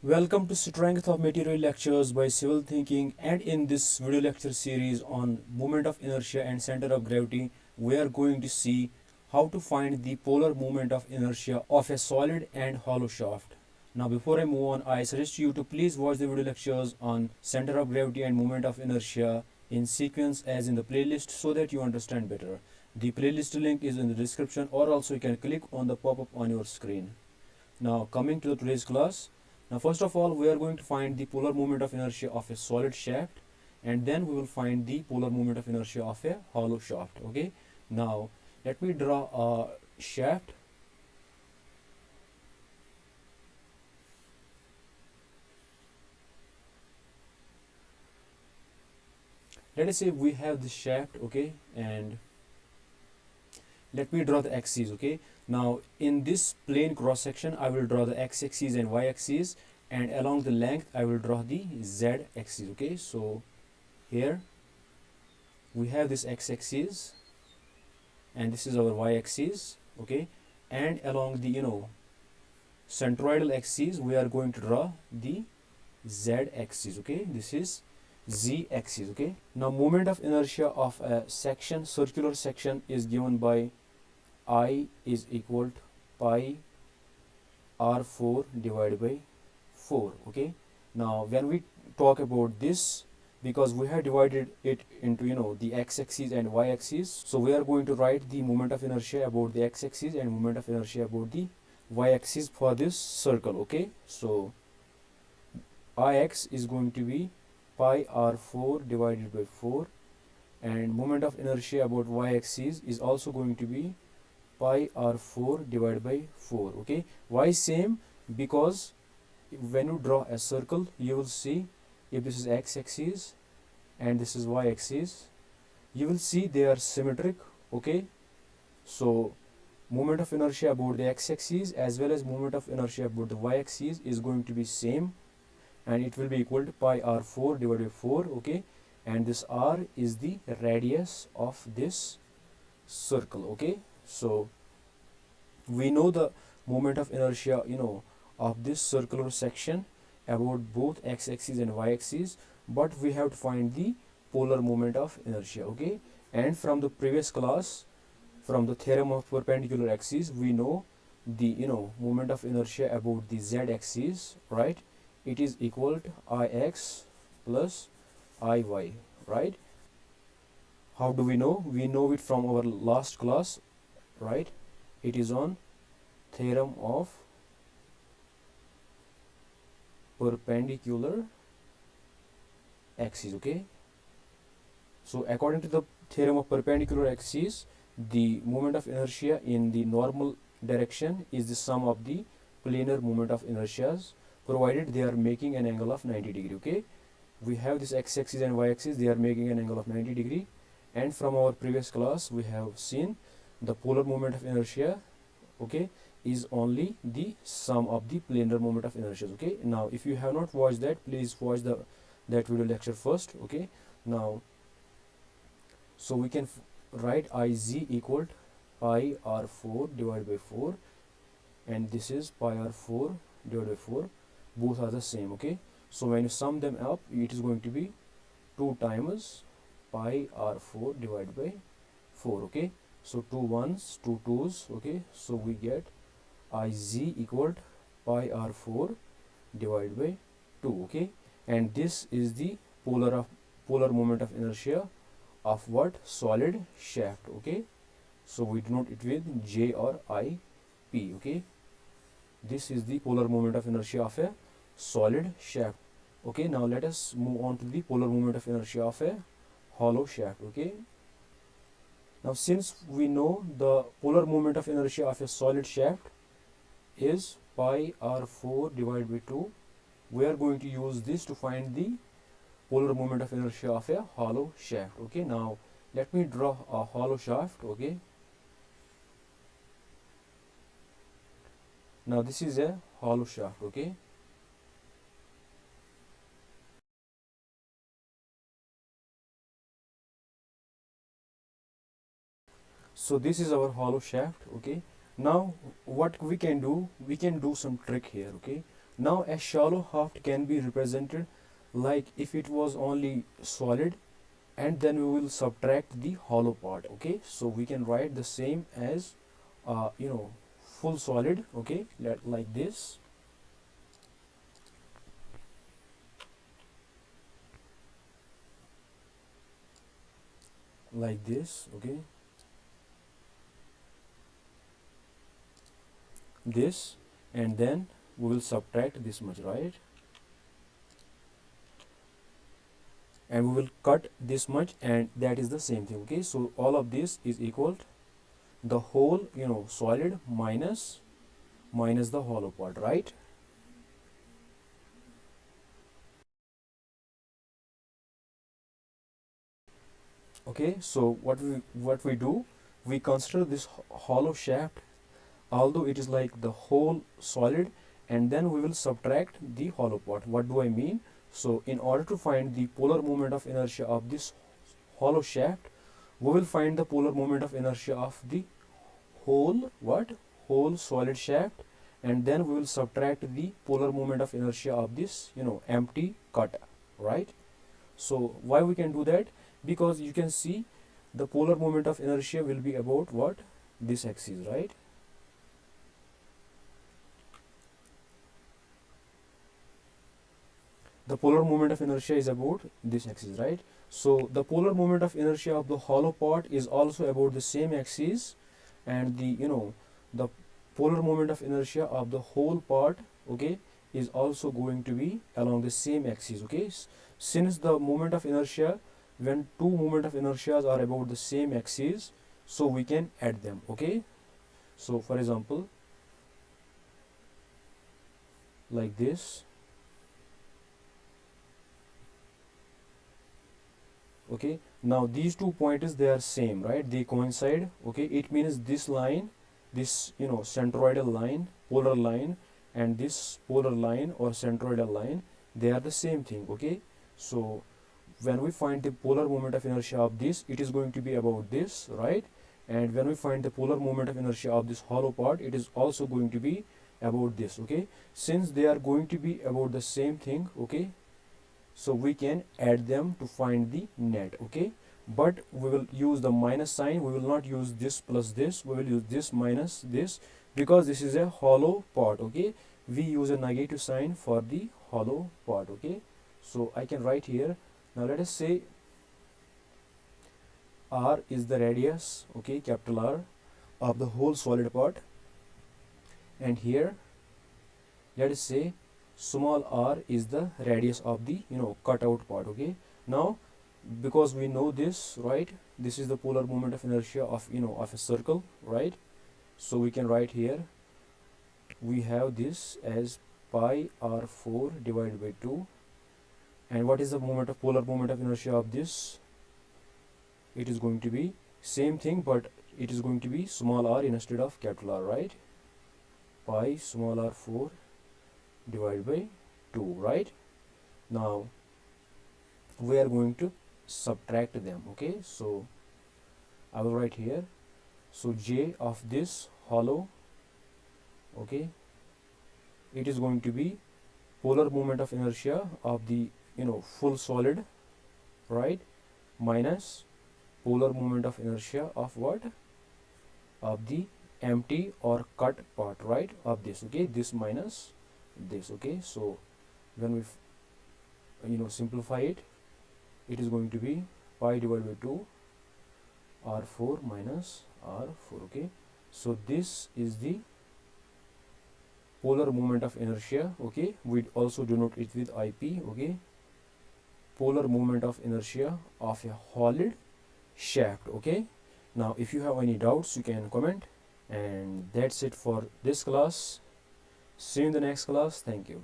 Welcome to Strength of Material lectures by Civil Thinking, and in this video lecture series on moment of inertia and center of gravity, we are going to see how to find the polar moment of inertia of a solid and hollow shaft. Now before I move on, I suggest you to please watch the video lectures on center of gravity and moment of inertia in sequence as in the playlist so that you understand better. The playlist link is in the description, or also you can click on the pop-up on your screen. Now coming to today's class, now first of all we are going to find the polar moment of inertia of a solid shaft, and then we will find the polar moment of inertia of a hollow shaft. Okay, now let me draw a shaft. Let us say we have this shaft, okay, and let me draw the axes. Okay, now in this plane cross section I will draw the x-axis and y-axis, and along the length I will draw the z-axis. Okay, so here we have this x-axis and this is our y-axis. Okay, and along the centroidal axis we are going to draw the z-axis. Okay, this is z-axis. Okay, now moment of inertia of a section, circular section, is given by I is equal to pi r4 divided by 4. Okay, now when we talk about this, because we have divided it into the x-axis and y-axis, so we are going to write the moment of inertia about the x-axis and moment of inertia about the y-axis for this circle. Okay, so Ix is going to be pi r4 divided by 4, and moment of inertia about y-axis is also going to be pi r4 divided by 4. Okay, why same? Because when you draw a circle, you will see if this is x-axis and this is y-axis, you will see they are symmetric. Okay, so moment of inertia about the x-axis as well as moment of inertia about the y-axis is going to be same, and it will be equal to pi r4 divided by 4. Okay, and this r is the radius of this circle. Okay, so we know the moment of inertia of this circular section about both x-axis and y-axis, but we have to find the polar moment of inertia. Okay, and from the previous class, from the theorem of perpendicular axis, we know the moment of inertia about the z-axis, right? It is equal to ix plus iy, right? How do we know? We know it from our last class, right? It is on theorem of perpendicular axis. Okay, so according to the theorem of perpendicular axis, the moment of inertia in the normal direction is the sum of the planar moment of inertias, provided they are making an angle of 90 degree. Okay, we have this x-axis and y-axis, they are making an angle of 90 degree, and from our previous class we have seen the polar moment of inertia, okay, is only the sum of the planar moment of inertia. Okay, now if you have not watched that, please watch that video lecture first. Okay, now so we can write Iz equal to pi r4 divided by 4, and this is pi r4 divided by 4, both are the same. Okay, so when you sum them up, it is going to be 2 times pi r4 divided by 4. Okay, so 2 ones, 2 twos. Okay, so we get Iz equal to pi r4 divided by 2. Okay, and this is the polar moment of inertia of what? Solid shaft. Okay, so we denote it with J or I P. Okay, this is the polar moment of inertia of a solid shaft. Okay, now let us move on to the polar moment of inertia of a hollow shaft. Okay, now since we know the polar moment of inertia of a solid shaft is pi r4 divided by 2, we are going to use this to find the polar moment of inertia of a hollow shaft. Okay, now let me draw a hollow shaft. Okay, now this is a hollow shaft. Okay, so this is our hollow shaft. Okay, now what we can do, we can do some trick here. Okay, Now a shallow shaft can be represented like if it was only solid, and then we will subtract the hollow part. Okay, so we can write the same as full solid. Okay, like this. Like this. Okay, this, and then we will subtract this much, right? And we will cut this much, and that is the same thing. Okay, so all of this is equal to the whole solid minus the hollow part, right? Okay, so what we do, we consider this hollow shaft, although it is like the whole solid, and then we will subtract the hollow part. What do I mean? So in order to find the polar moment of inertia of this hollow shaft, we will find the polar moment of inertia of the whole solid shaft, and then we will subtract the polar moment of inertia of this empty cut, right? So why we can do that? Because you can see the polar moment of inertia will be about what, this axis, right? The polar moment of inertia is about this axis, right? So the polar moment of inertia of the hollow part is also about the same axis, and the polar moment of inertia of the whole part, okay, is also going to be along the same axis. Okay, since the moment of inertia, when two moment of inertias are about the same axis, so we can add them. Okay, so for example, like this. Okay, now these 2 pointers, they are same, right? They coincide. Okay, it means this line, this centroidal line, polar line, and this polar line or centroidal line, they are the same thing. Okay, so when we find the polar moment of inertia of this, it is going to be about this, right? And when we find the polar moment of inertia of this hollow part, it is also going to be about this. Okay, since they are going to be about the same thing, okay, so we can add them to find the net. Okay, but we will use the minus sign. We will not use this plus this, we will use this minus this, because this is a hollow part. Okay, we use a negative sign for the hollow part. Okay, so I can write here. Now let us say r is the radius, okay, capital R, of the whole solid part, and here let us say small r is the radius of the cutout part. Okay, now because we know this, right, this is the polar moment of inertia of of a circle, right? So we can write here, we have this as pi r4 divided by 2, and what is the polar moment of inertia of this? It is going to be same thing, but it is going to be small r instead of capital R, right? Pi small r4 divided by 2, right? Now we are going to subtract them. Okay, so I will write here, so j of this hollow, okay, it is going to be polar moment of inertia of the full solid, right, minus polar moment of inertia of what, of the empty or cut part, right, of this. Okay, this minus this. Okay, so when we simplify it, it is going to be pi divided by 2 r4 minus r4. Okay, so this is the polar moment of inertia. Okay, we also denote it with ip. Okay, polar moment of inertia of a solid shaft. Okay, now if you have any doubts, you can comment, and that's it for this class. See you in the next class. Thank you.